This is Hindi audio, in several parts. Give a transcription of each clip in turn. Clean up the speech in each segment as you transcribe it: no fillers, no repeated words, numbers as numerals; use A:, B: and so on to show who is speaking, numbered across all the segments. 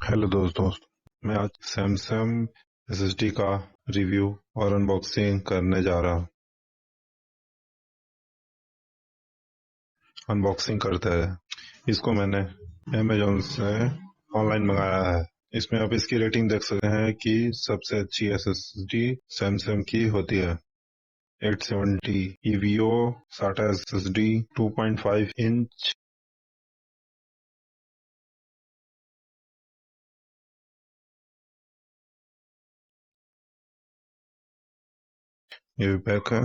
A: हेलो दोस्तों, मैं आज सैमसंग SSD का रिव्यू और अनबॉक्सिंग करने जा रहा हूँ। अनबॉक्सिंग करते हैं। इसको मैंने अमेजोन से ऑनलाइन मंगाया है। इसमें आप इसकी रेटिंग देख सकते हैं कि सबसे अच्छी SSD सैमसंग की होती है। 870 EVO SATA SSD 2.5 इंच। ये भी पैक है।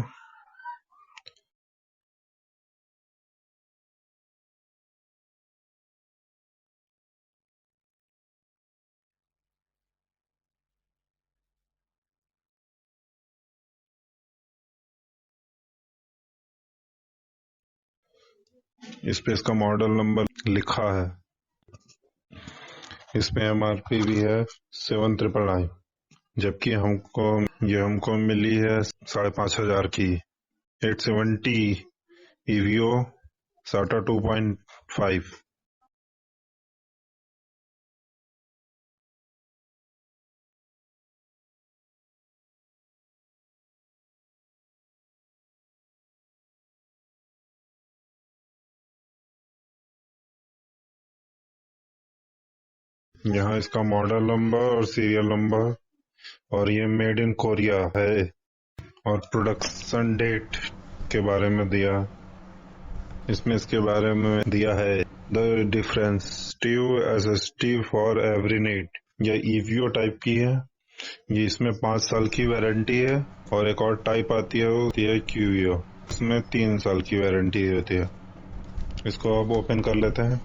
A: इस पे इसका मॉडल नंबर लिखा है। इसमें MRP भी है 7999, जबकि हमको मिली है 5,500 की। 870 EVO SATA 2.5। यहाँ इसका मॉडल नंबर और सीरियल नंबर, और ये मेड इन कोरिया है, और प्रोडक्शन डेट के बारे में दिया। इसमें इसके बारे में दिया है the definitive SSD for every need. यह EVO टाइप की है। ये इसमें 5 साल की वारंटी है, और एक और टाइप आती है, वो होती है QVO। इसमें 3 साल की वारंटी होती है। इसको अब ओपन कर लेते हैं।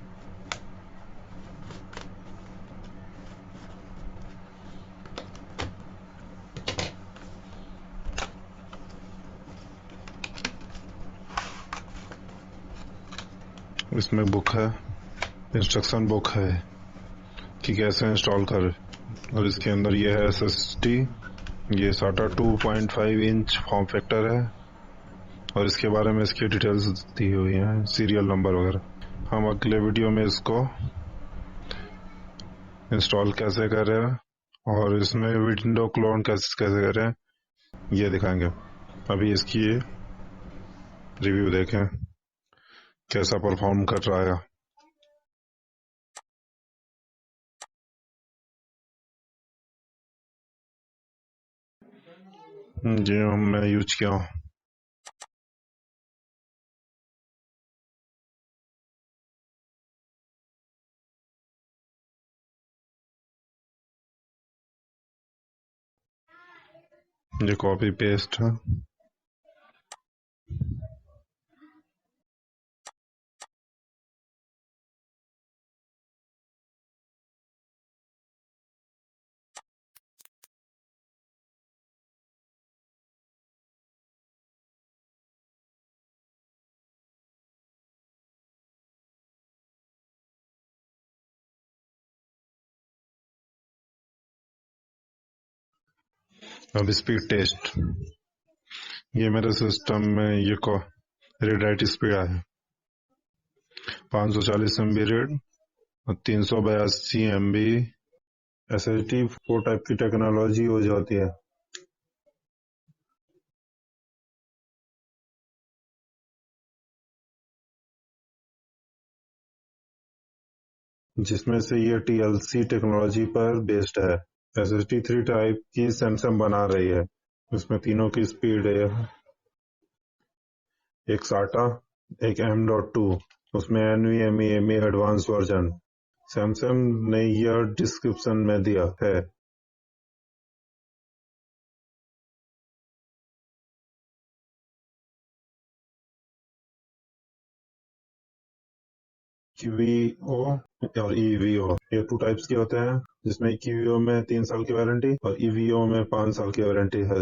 A: इसमें बुक है, इंस्ट्रक्शन बुक है कि कैसे इंस्टॉल करें। और इसके अंदर ये है SSD। ये SATA 2.5 इंच फॉर्म फैक्टर है, और इसके बारे में इसकी डिटेल्स दी हुई हैं, सीरियल नंबर वगैरह। हम अगले वीडियो में इसको इंस्टॉल कैसे करें और इसमें विंडो क्लोन कैसे करें, ये दिखाएंगे। अभी इसकी रिव्यू देखें कैसा परफॉर्म कर रहा है। जी मैं यूज किया हूँ। ये कॉपी पेस्ट है। अब स्पीड टेस्ट। ये मेरे सिस्टम में ये रीड राइट स्पीड है 540 MB रीड और 382 MB SSD 4 टाइप की टेक्नोलॉजी हो जाती है। जिसमें से ये TLC टेक्नोलॉजी पर बेस्ड है। SSD 3 टाइप की सैमसंग बना रही है। इसमें तीनों की स्पीड है, एक SATA, एक M.2, उसमें NVMe एडवांस वर्जन। सैमसंग ने यह डिस्क्रिप्शन में दिया है। QVO और EVO, ये 2 टाइप्स के होते हैं, जिसमें QVO में 3 साल की वारंटी और EVO में 5 साल की वारंटी है।